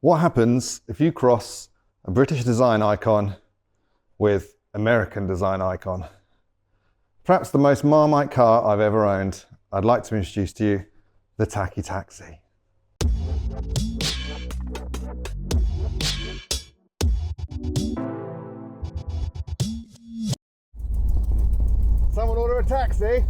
What happens if you cross a British design icon with American design icon? Perhaps the most Marmite car I've ever owned. I'd like to introduce to you the Tacky Taxi. Someone order a taxi?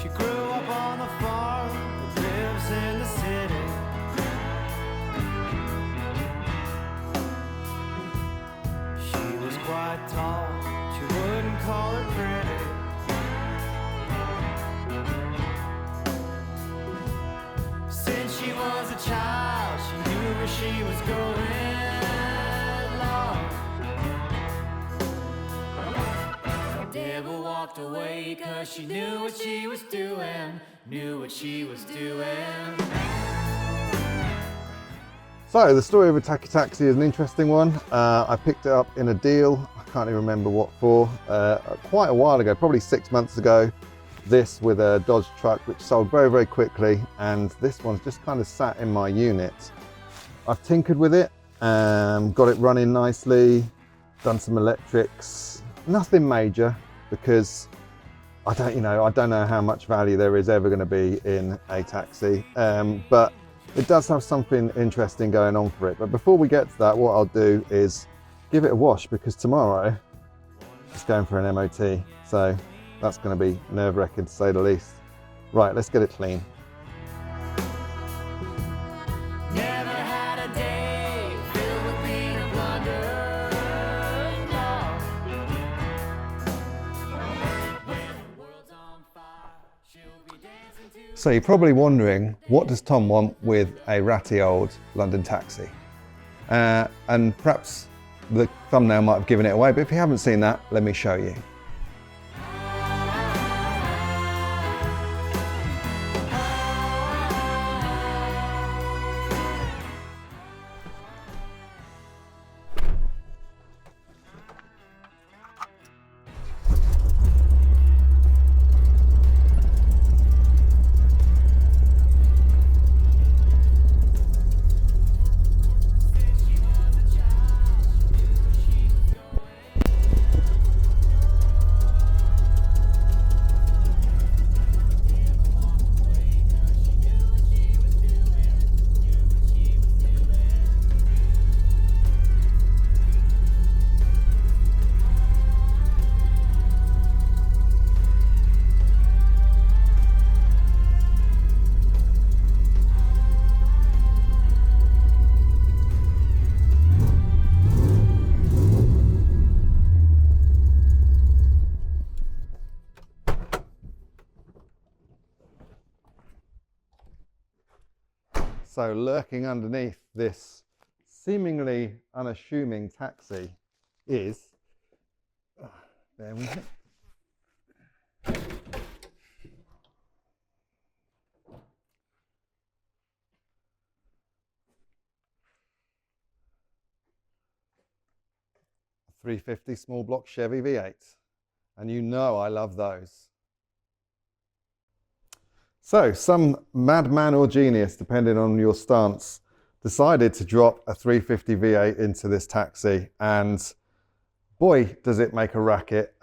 She grew up on a farm that lives in the city. She was quite tall, she wouldn't call her pretty. Since she was a child, she knew where she was going. Never walked away cause she knew what she was doing, So the story of a Tacky Taxi is an interesting one. I picked it up in a deal, I can't even remember what for, quite a while ago, probably 6 months ago. This with a Dodge truck which sold very, very quickly, and this one's just kind of sat in my unit. I've tinkered with it, got it running nicely, done some electrics, nothing major, because I don't know how much value there is ever going to be in a taxi, but it does have something interesting going on for it. But before we get to that, what I'll do is give it a wash, because tomorrow it's going for an MOT, so that's going to be nerve-wracking to say the least. Right, let's get it clean. Never had a day filled with peanut butter. No. When the world's on fire, she'll be dancing to. So you're probably wondering, what does Tom want with a ratty old London taxi? And perhaps the thumbnail might have given it away, but if you haven't seen that, let me show you. So lurking underneath this seemingly unassuming taxi is, there we go. A 350 small block Chevy V8, and you know I love those. So some madman or genius, depending on your stance, decided to drop a 350 V8 into this taxi, and boy, does it make a racket.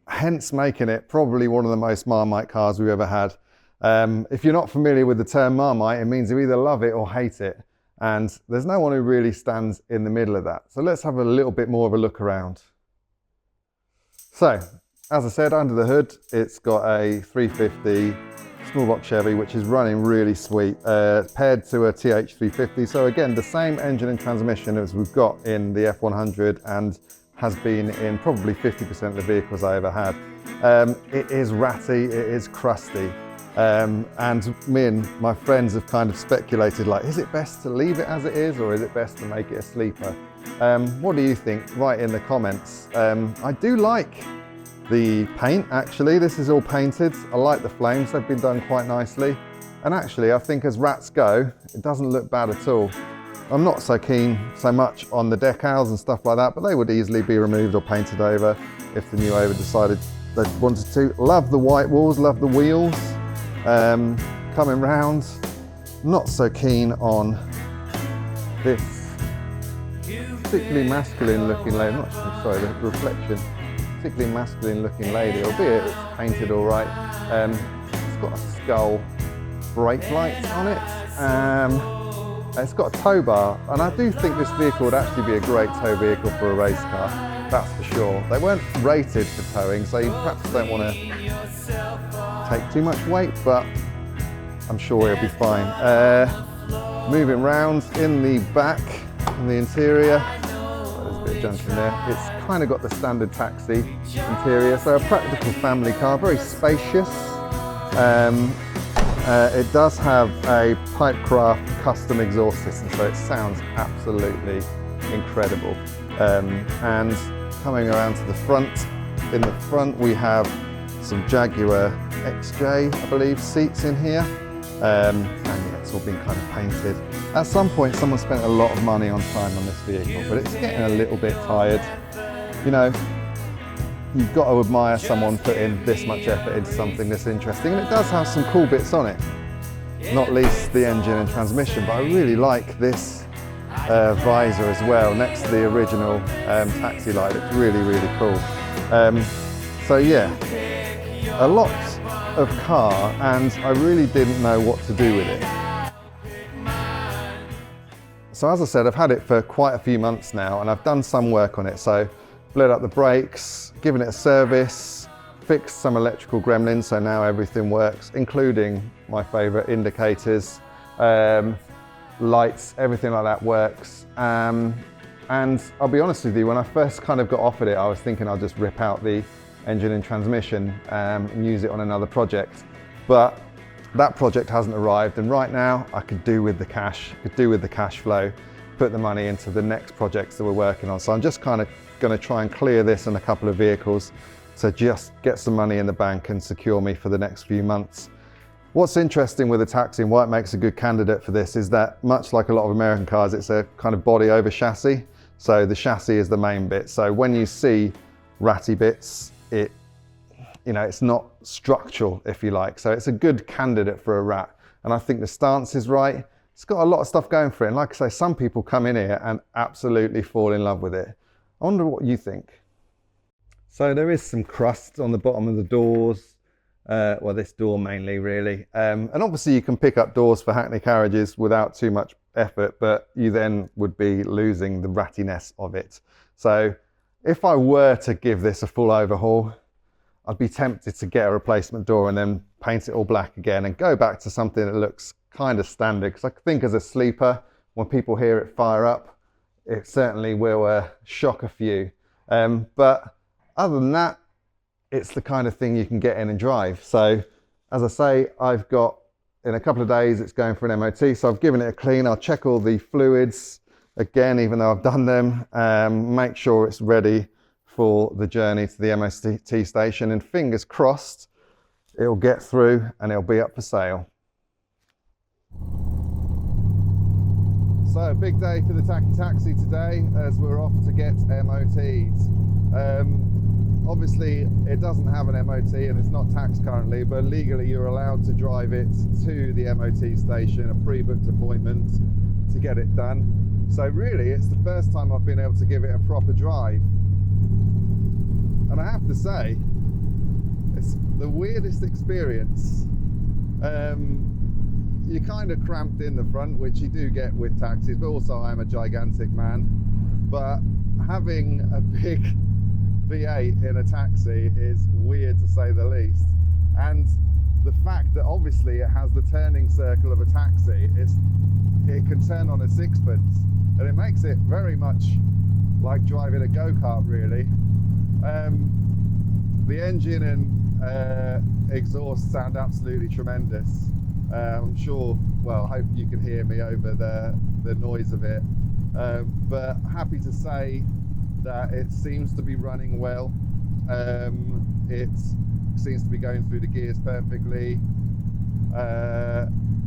Hence making it probably one of the most Marmite cars we've ever had. If you're not familiar with the term Marmite, it means you either love it or hate it. And there's no one who really stands in the middle of that. So let's have a little bit more of a look around. So, as I said, under the hood, it's got a 350 small block Chevy, which is running really sweet, paired to a TH350. So again, the same engine and transmission as we've got in the F100 and has been in probably 50% of the vehicles I ever had. It is ratty, it is crusty. And me and my friends have kind of speculated, like, is it best to leave it as it is, or is it best to make it a sleeper? What do you think? Write in the comments. I do like the paint actually. This is all painted. I like the flames, they've been done quite nicely. And actually I think as rats go, it doesn't look bad at all. I'm not so keen so much on the decals and stuff like that, but they would easily be removed or painted over if the new owner decided they wanted to. Love the white walls, love the wheels. Coming round, not so keen on this particularly masculine looking lady, sorry, the reflection, particularly masculine looking lady, albeit it's painted all right. It's got a skull brake lights on it. It's got a tow bar, and I do think this vehicle would actually be a great tow vehicle for a race car, that's for sure. They weren't rated for towing, so you perhaps don't want to take too much weight, but I'm sure it'll be fine. Moving round in the back, in the interior, there's a bit of junk in there. It's kind of got the standard taxi interior, so a practical family car, very spacious. It does have a Pipecraft custom exhaust system, so it sounds absolutely incredible. And coming around to the front, in the front we have some Jaguar XJ, I believe, seats in here. And yeah, it's all been kind of painted. At some point someone spent a lot of money on time on this vehicle, but it's getting a little bit tired. You know, you've got to admire someone putting this much effort into something this interesting, and it does have some cool bits on it, not least the engine and transmission, but I really like this visor as well next to the original taxi light. It's really, really cool. So yeah, a lot of car, and I really didn't know what to do with it. So as I said, I've had it for quite a few months now, and I've done some work on it. So bled up the brakes, given it a service, fixed some electrical gremlins, so now everything works, including my favourite indicators, lights, everything like that works. And I'll be honest with you, when I first kind of got offered it, I was thinking I'll just rip out the engine and transmission and use it on another project. But that project hasn't arrived, and right now I could do with the cash, flow, put the money into the next projects that we're working on. So I'm just kind of going to try and clear this and a couple of vehicles to just get some money in the bank and secure me for the next few months. What's interesting with the taxi and why it makes a good candidate for this is that, much like a lot of American cars, it's a kind of body over chassis. So the chassis is the main bit. So when you see ratty bits, it's not structural, if you like. So it's a good candidate for a rat. And I think the stance is right. It's got a lot of stuff going for it. And like I say, some people come in here and absolutely fall in love with it. I wonder what you think. So there is some crust on the bottom of the doors. Well, this door mainly, really. And obviously you can pick up doors for Hackney carriages without too much effort, but you then would be losing the rattiness of it. So if I were to give this a full overhaul, I'd be tempted to get a replacement door and then paint it all black again and go back to something that looks kind of standard. Because I think as a sleeper, when people hear it fire up, it certainly will shock a few. But other than that, it's the kind of thing you can get in and drive. So as I say, I've got, in a couple of days, it's going for an MOT. So I've given it a clean. I'll check all the fluids again, even though I've done them, make sure it's ready for the journey to the MOT station, and fingers crossed it'll get through and it'll be up for sale. So a big day for the taxi today as we're off to get MOT'd. Obviously it doesn't have an MOT and it's not taxed currently, but legally you're allowed to drive it to the MOT station, a pre-booked appointment to get it done. So really it's the first time I've been able to give it a proper drive. And I have to say, it's the weirdest experience. You're kind of cramped in the front, which you do get with taxis, but also I'm a gigantic man. But having a big V8 in a taxi is weird to say the least. And the fact that obviously it has the turning circle of a taxi, it can turn on a sixpence, and it makes it very much like driving a go-kart, really. The engine and exhaust sound absolutely tremendous. I'm sure, well, I hope you can hear me over the noise of it. But happy to say that it seems to be running well. It seems to be going through the gears perfectly.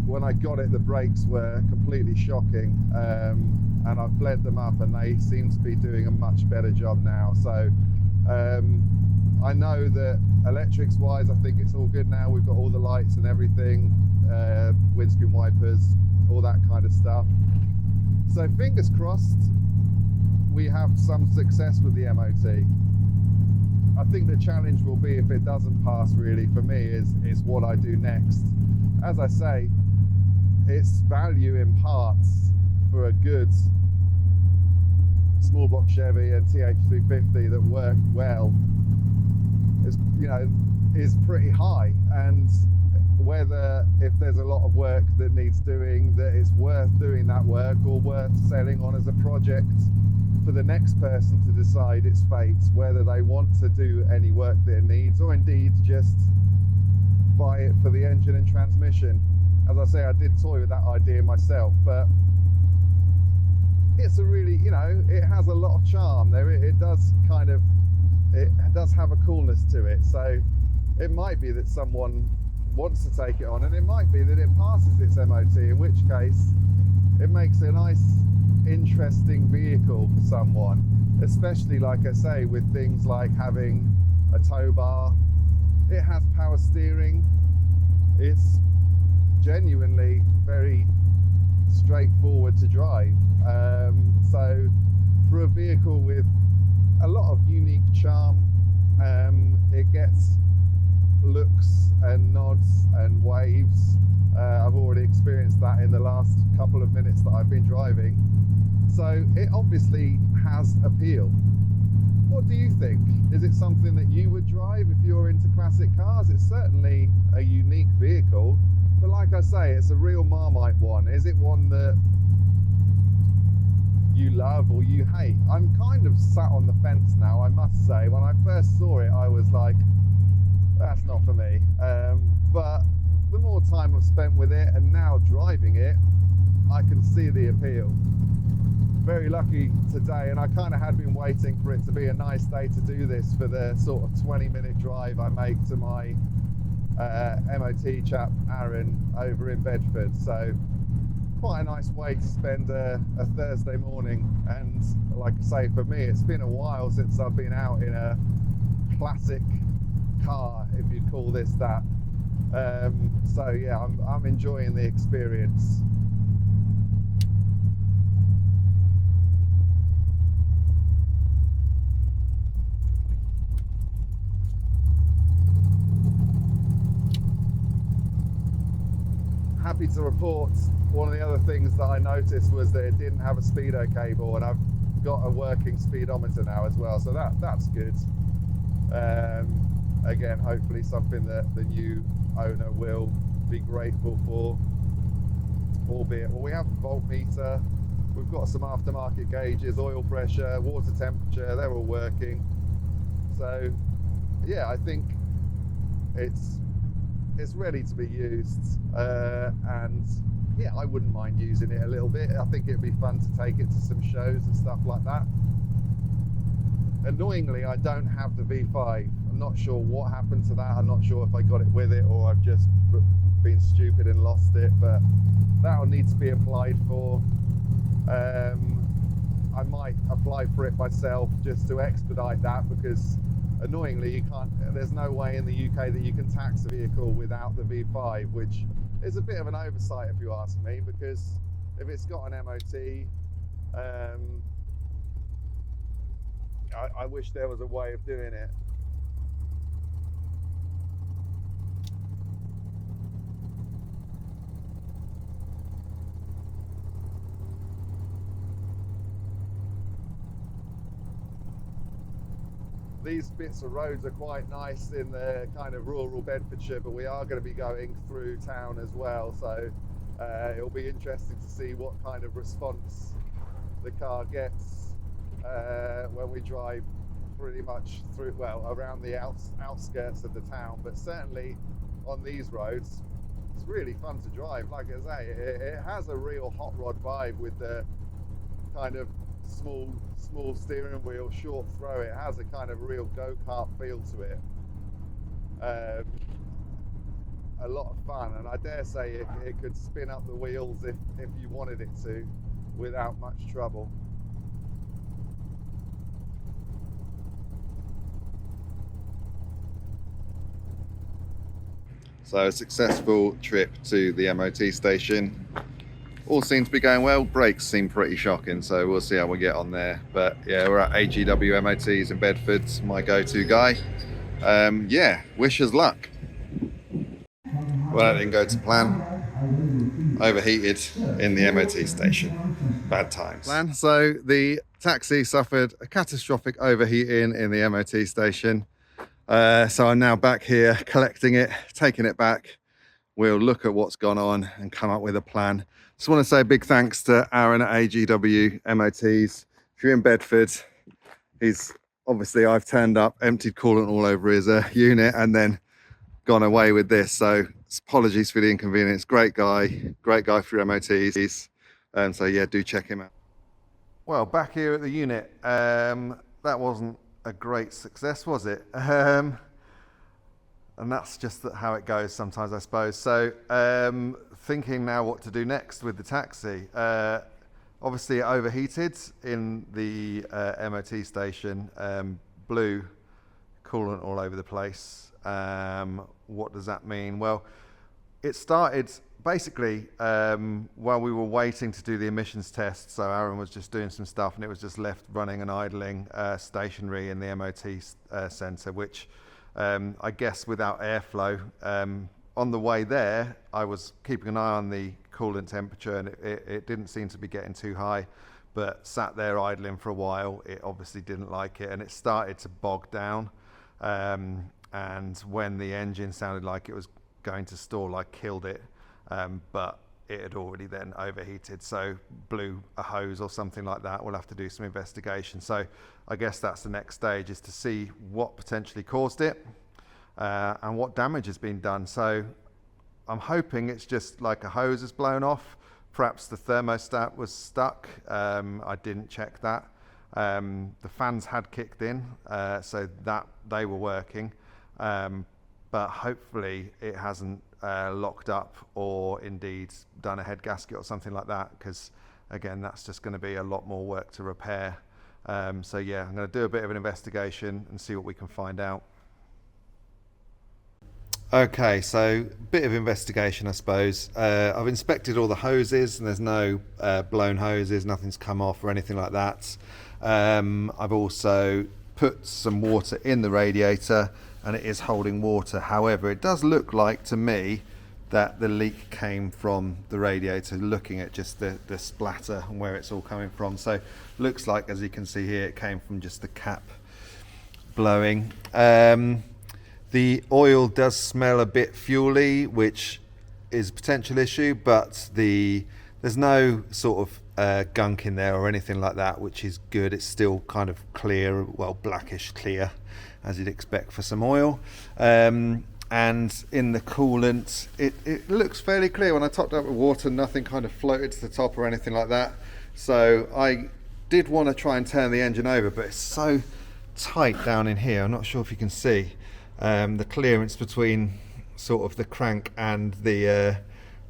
When I got it, the brakes were completely shocking, and I've bled them up and they seem to be doing a much better job now. So I know that electrics wise, I think it's all good now. We've got all the lights and everything, windscreen wipers, all that kind of stuff. So fingers crossed we have some success with the MOT. I think the challenge will be, if it doesn't pass, really for me, is what I do next. As I say, it's value in parts for a good small block Chevy and TH350 that work well is, you know, is pretty high. And whether, if there's a lot of work that needs doing, that it's worth doing that work or worth selling on as a project for the next person to decide its fate, whether they want to do any work that it needs, or indeed just buy it for the engine and transmission. As I say, I did toy with that idea myself, but it's a really, you know, it has a lot of charm there. It does kind of, it does have a coolness to it. So it might be that someone wants to take it on, and it might be that it passes its MOT, in which case it makes a nice, interesting vehicle for someone, especially, like I say, with things like having a tow bar. It has power steering. It's genuinely very straightforward to drive. So for a vehicle with a lot of unique charm, it gets looks and nods and waves. I've already experienced that in the last couple of minutes that I've been driving. So it obviously has appeal. What do you think? Is it something that you would drive if you're into classic cars? It's certainly a unique vehicle, but like I say, it's a real Marmite one. Is it one that you love or you hate? I'm kind of sat on the fence now, I must say. When I first saw it, I was like, that's not for me. But the more time I've spent with it and now driving it, I can see the appeal. Very lucky today, and I kind of had been waiting for it to be a nice day to do this, for the sort of 20-minute drive I make to my MOT chap Aaron over in Bedford. So quite a nice way to spend a Thursday morning. And like I say, for me, it's been a while since I've been out in a classic car, if you'd call this that. So yeah, I'm enjoying the experience. Happy to report, one of the other things that I noticed was that it didn't have a speedo cable, and I've got a working speedometer now as well, so that's good. Again, hopefully something that the new owner will be grateful for, albeit, well, we have a voltmeter, we've got some aftermarket gauges, oil pressure, water temperature, they're all working. So yeah, I think it's ready to be used, and yeah, I wouldn't mind using it a little bit. I think it'd be fun to take it to some shows and stuff like that. Annoyingly, I don't have the V5. I'm not sure what happened to that. I'm not sure if I got it with it or I've just been stupid and lost it, but that'll need to be applied for. I might apply for it myself just to expedite that, because annoyingly you can't, there's no way in the UK that you can tax a vehicle without the V5, which is a bit of an oversight if you ask me, because if it's got an MOT, I wish there was a way of doing it. These bits of roads are quite nice in the kind of rural Bedfordshire, but we are going to be going through town as well, so it'll be interesting to see what kind of response the car gets when we drive pretty much through, well, around the outskirts of the town. But certainly on these roads, it's really fun to drive. Like I say, it has a real hot rod vibe with the kind of small steering wheel, short throw. It has a kind of real go-kart feel to it. A lot of fun, and I dare say it could spin up the wheels if you wanted it to without much trouble. So a successful trip to the MOT station. All seems to be going well. Brakes seem pretty shocking, so we'll see how we get on there. But yeah, we're at AGW MOTs in Bedford, my go-to guy. Yeah, wish us luck. Well, that didn't go to plan. Overheated in the MOT station. Bad times. So the taxi suffered a catastrophic overheating in the MOT station. So I'm now back here collecting it, taking it back. We'll look at what's gone on and come up with a plan. Just want to say a big thanks to Aaron at AGW MOTs. If you're in Bedford, I've turned up, emptied coolant all over his unit and then gone away with this. So apologies for the inconvenience. Great guy for MOTs. So yeah, do check him out. Well, back here at the unit, that wasn't a great success, was it? And that's just how it goes sometimes, I suppose. So thinking now what to do next with the taxi. Obviously it overheated in the MOT station, blew coolant all over the place. What does that mean? Well, it started basically while we were waiting to do the emissions test. So Aaron was just doing some stuff and it was just left running and idling stationary in the MOT centre, which I guess without airflow. On the way there, I was keeping an eye on the coolant temperature and it didn't seem to be getting too high, but sat there idling for a while. It obviously didn't like it and it started to bog down. And when the engine sounded like it was going to stall, I killed it. But it had already then overheated, so blew a hose or something like that. We'll have to do some investigation. So I guess that's the next stage, is to see what potentially caused it and what damage has been done. So I'm hoping it's just like a hose has blown off. Perhaps the thermostat was stuck. I didn't check that. The fans had kicked in, so that they were working. But hopefully it hasn't locked up or indeed done a head gasket or something like that, because again, that's just going to be a lot more work to repair. So yeah, I'm going to do a bit of an investigation and see what we can find out. Okay, so bit of investigation, I suppose. I've inspected all the hoses and there's no blown hoses, nothing's come off or anything like that. I've also put some water in the radiator and it is holding water. However, it does look like to me that the leak came from the radiator, looking at just the splatter and where it's all coming from. So looks like, as you can see here, it came from just the cap blowing. The oil does smell a bit fuely, which is a potential issue, but there's no sort of gunk in there or anything like that, which is good. It's still kind of clear, well, blackish clear, as you'd expect for some oil. And in the coolant, it looks fairly clear. When I topped up with water, nothing kind of floated to the top or anything like that. So I did want to try and turn the engine over, but it's so tight down in here. I'm not sure if you can see the clearance between sort of the crank and the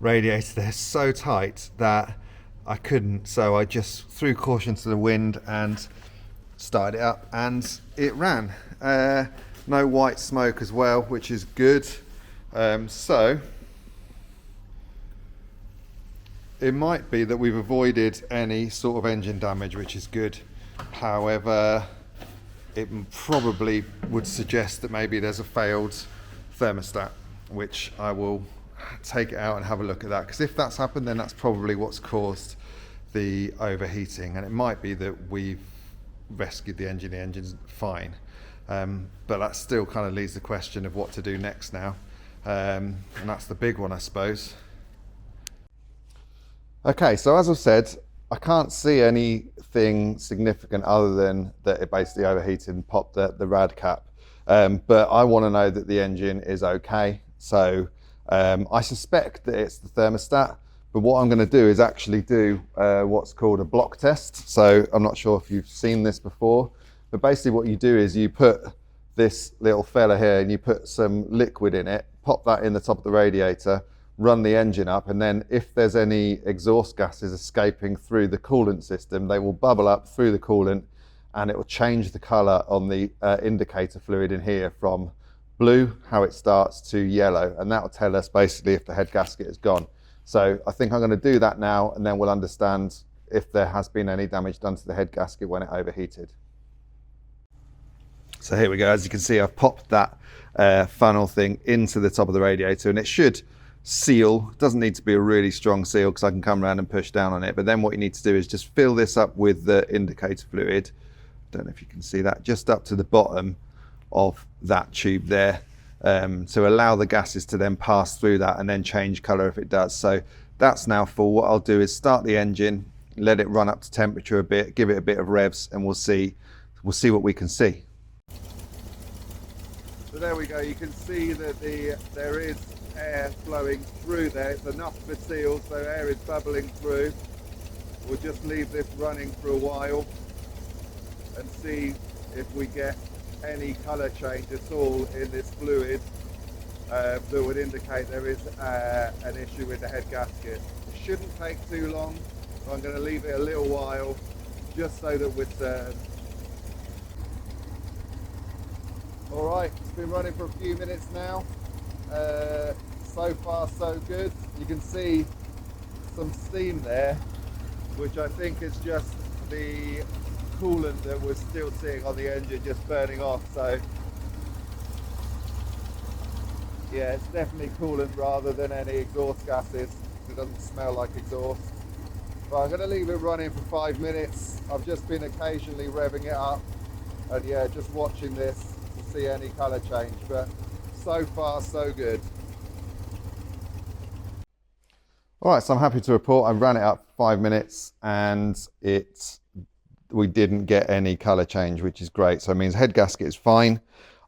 radiator. They're so tight that I couldn't. So I just threw caution to the wind and started it up, and it ran. No white smoke as well, which is good. So it might be that we've avoided any sort of engine damage, which is good. However, it probably would suggest that maybe there's a failed thermostat, which I will take it out and have a look at that, because if that's happened, then that's probably what's caused the overheating. And it might be that we've rescued the engine's fine, but that still kind of leaves the question of what to do next now, and that's the big one, I suppose. Okay, so as I've said, I can't see anything significant other than that it basically overheated and popped the rad cap, but I want to know that the engine is okay. So I suspect that it's the thermostat, but what I'm going to do is actually do what's called a block test. So I'm not sure if you've seen this before, but basically what you do is you put this little fella here and you put some liquid in it, pop that in the top of the radiator, run the engine up, and then if there's any exhaust gases escaping through the coolant system, they will bubble up through the coolant and it will change the color on the indicator fluid in here from blue, how it starts, to yellow, and that will tell us basically if the head gasket is gone. So I think I'm going to do that now, and then we'll understand if there has been any damage done to the head gasket when it overheated. So here we go. As you can see, I've popped that funnel thing into the top of the radiator, and it should seal. It doesn't need to be a really strong seal because I can come around and push down on it. But then what you need to do is just fill this up with the indicator fluid. Don't know if you can see that, just up to the bottom of that tube there, to allow the gases to then pass through that and then change color if it does. So that's now full. What I'll do is start the engine, let it run up to temperature a bit, give it a bit of revs, and we'll see what we can see. So there we go. You can see that there is air flowing through there. It's enough for seal, so air is bubbling through. We'll just leave this running for a while and see if we get any colour change at all in this fluid that would indicate there is an issue with the head gasket. It shouldn't take too long, so I'm going to leave it a little while just so that we're certain. Alright, it's been running for a few minutes now. So far so good. You can see some steam there, which I think is just the coolant that we're still seeing on the engine just burning off. So yeah, it's definitely coolant rather than any exhaust gases. It doesn't smell like exhaust. But I'm going to leave it running for 5 minutes. I've just been occasionally revving it up, and yeah, just watching this to see any colour change, but so far so good. Alright, so I'm happy to report I ran it up for 5 minutes and we didn't get any colour change, which is great. So it means head gasket is fine.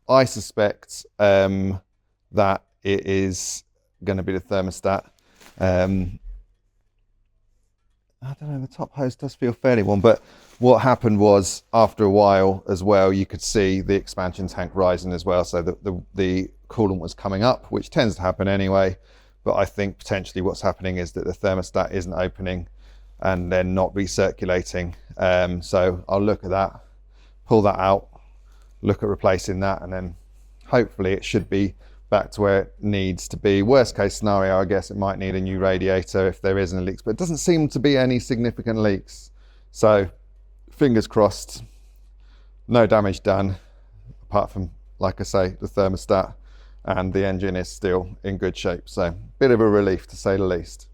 I suspect that it is going to be the thermostat. I don't know, the top hose does feel fairly warm, but what happened was after a while as well, you could see the expansion tank rising as well. So the coolant was coming up, which tends to happen anyway. But I think potentially what's happening is that the thermostat isn't opening and then not recirculating. So I'll look at that, pull that out, look at replacing that, and then hopefully it should be back to where it needs to be. Worst case scenario, I guess it might need a new radiator if there is any leaks, but it doesn't seem to be any significant leaks. So fingers crossed, no damage done, apart from, like I say, the thermostat, and the engine is still in good shape. So bit of a relief to say the least.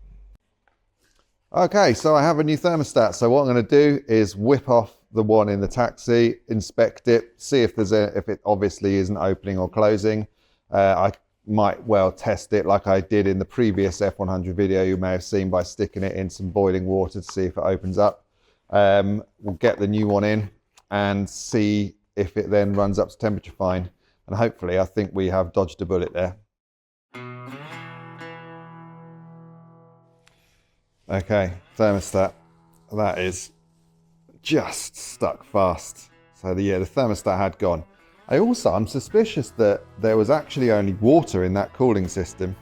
Okay, so I have a new thermostat. So what I'm going to do is whip off the one in the taxi, inspect it, see if if it obviously isn't opening or closing. I might well test it like I did in the previous F100 video you may have seen, by sticking it in some boiling water to see if it opens up. We'll get the new one in and see if it then runs up to temperature fine. And hopefully, I think we have dodged a bullet there. Okay, thermostat, that is just stuck fast. So the thermostat had gone. I'm suspicious that there was actually only water in that cooling system.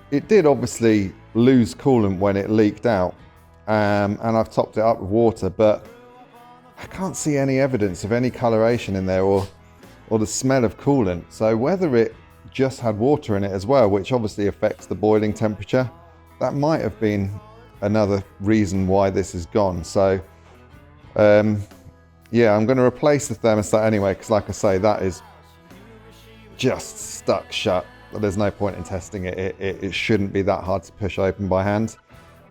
It did obviously lose coolant when it leaked out, and I've topped it up with water, but I can't see any evidence of any coloration in there or the smell of coolant. So whether it just had water in it as well, which obviously affects the boiling temperature, that might have been another reason why this has gone. So yeah, I'm going to replace the thermostat anyway, because like I say, that is just stuck shut. There's no point in testing it. It shouldn't be that hard to push open by hand.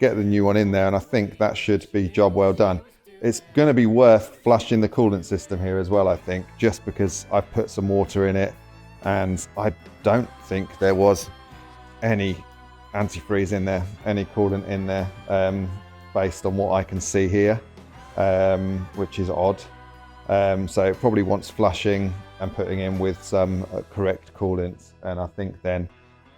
Get the new one in there, and I think that should be job well done. It's going to be worth flushing the coolant system here as well, I think, just because I've put some water in it, and I don't think there was any antifreeze in there, any coolant in there, based on what I can see here, which is odd. So it probably wants flushing and putting in with some correct coolant, and I think then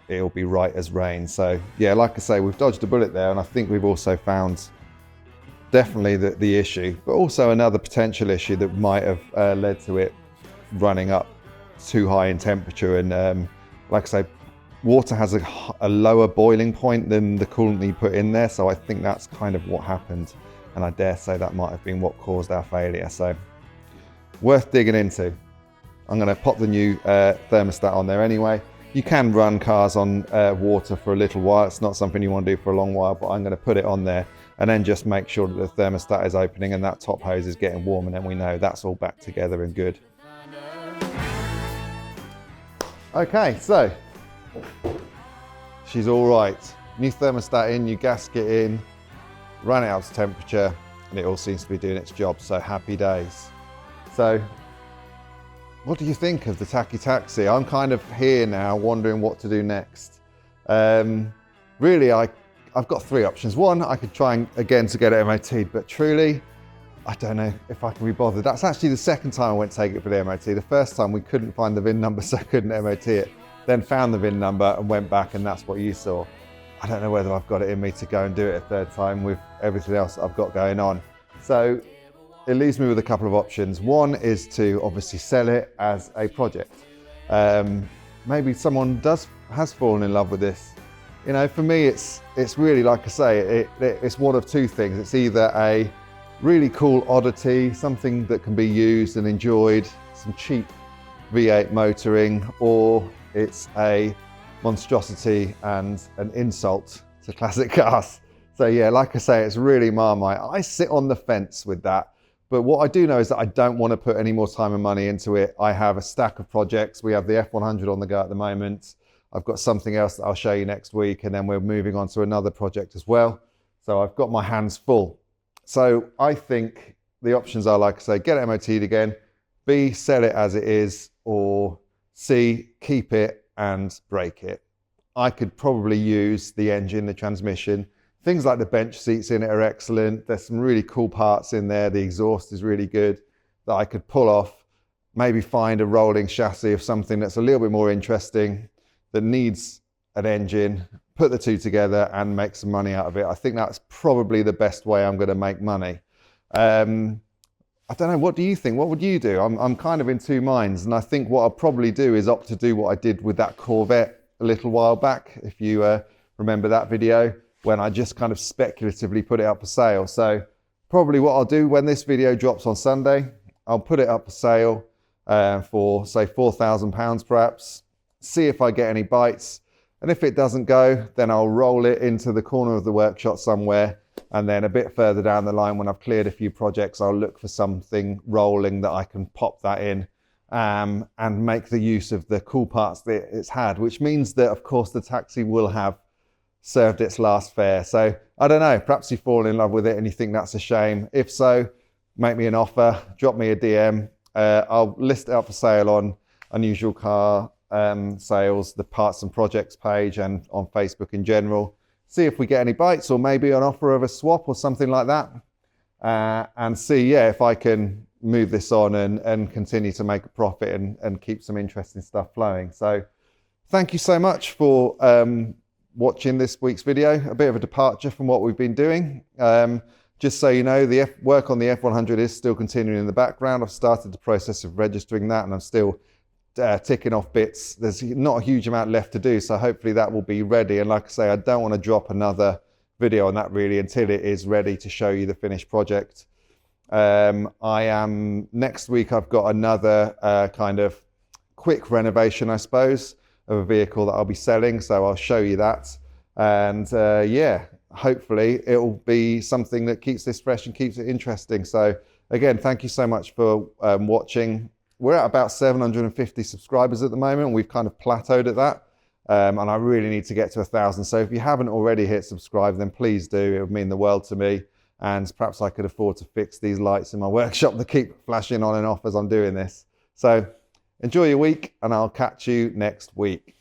it'll be right as rain. So yeah, like I say, we've dodged a bullet there, and I think we've also found definitely the issue, but also another potential issue that might have led to it running up too high in temperature. And like I say, water has a lower boiling point than the coolant you put in there. So I think that's kind of what happened. And I dare say that might have been what caused our failure. So worth digging into. I'm going to pop the new thermostat on there anyway. You can run cars on water for a little while. It's not something you want to do for a long while, but I'm going to put it on there and then just make sure that the thermostat is opening and that top hose is getting warm, and then we know that's all back together and good. Okay, so she's all right. New thermostat in, new gasket in, ran it out to temperature, and it all seems to be doing its job, so happy days. So what do you think of the Tacky Taxi? I'm kind of here now wondering what to do next. Really, I've got three options. One, I could try again to get it MOT'd, but truly, I don't know if I can be bothered. That's actually the second time I went to take it for the MOT. The first time we couldn't find the VIN number, so I couldn't MOT it. Then found the VIN number and went back, and that's what you saw. I don't know whether I've got it in me to go and do it a third time with everything else that I've got going on. So it leaves me with a couple of options. One is to obviously sell it as a project. Maybe someone has fallen in love with this. You know, for me, it's really, like I say, it's one of two things. It's either a really cool oddity, something that can be used and enjoyed, some cheap V8 motoring, or it's a monstrosity and an insult to classic cars. So yeah, like I say, it's really Marmite. I sit on the fence with that. But what I do know is that I don't want to put any more time and money into it. I have a stack of projects. We have the F100 on the go at the moment. I've got something else that I'll show you next week, and then we're moving on to another project as well. So I've got my hands full. So I think the options are, like I say, get it MOT'd again, B, sell it as it is, or C, keep it and break it. I could probably use the engine, the transmission. Things like the bench seats in it are excellent. There's some really cool parts in there. The exhaust is really good that I could pull off. Maybe find a rolling chassis of something that's a little bit more interesting, that needs an engine, put the two together and make some money out of it. I think that's probably the best way I'm going to make money. I don't know, what do you think? What would you do? I'm kind of in two minds, and I think what I'll probably do is opt to do what I did with that Corvette a little while back, if you remember that video, when I just kind of speculatively put it up for sale. So probably what I'll do when this video drops on Sunday, I'll put it up for sale for say £4,000 perhaps, see if I get any bites. And if it doesn't go, then I'll roll it into the corner of the workshop somewhere. And then a bit further down the line, when I've cleared a few projects, I'll look for something rolling that I can pop that in and make the use of the cool parts that it's had, which means that, of course, the Taxi will have served its last fare. So I don't know, perhaps you fall in love with it and you think that's a shame. If so, make me an offer, drop me a DM. I'll list it up for sale on Unusual Car Sales, the parts and projects page, and on Facebook in general. See if we get any bites, or maybe an offer of a swap or something like that, and see, yeah, if I can move this on and continue to make a profit and keep some interesting stuff flowing. So thank you so much for watching this week's video. A bit of a departure from what we've been doing. Just so you know, the work on the F100 is still continuing in the background. I've started the process of registering that, and I'm still ticking off bits. There's not a huge amount left to do, so hopefully that will be ready. And like I say, I don't want to drop another video on that really until it is ready to show you the finished project. Next week I've got another kind of quick renovation, I suppose, of a vehicle that I'll be selling, so I'll show you that. And yeah, hopefully it will be something that keeps this fresh and keeps it interesting. So again, thank you so much for watching. We're at about 750 subscribers at the moment. We've kind of plateaued at that. And I really need to get to 1,000. So if you haven't already hit subscribe, then please do. It would mean the world to me. And perhaps I could afford to fix these lights in my workshop that keep flashing on and off as I'm doing this. So enjoy your week, and I'll catch you next week.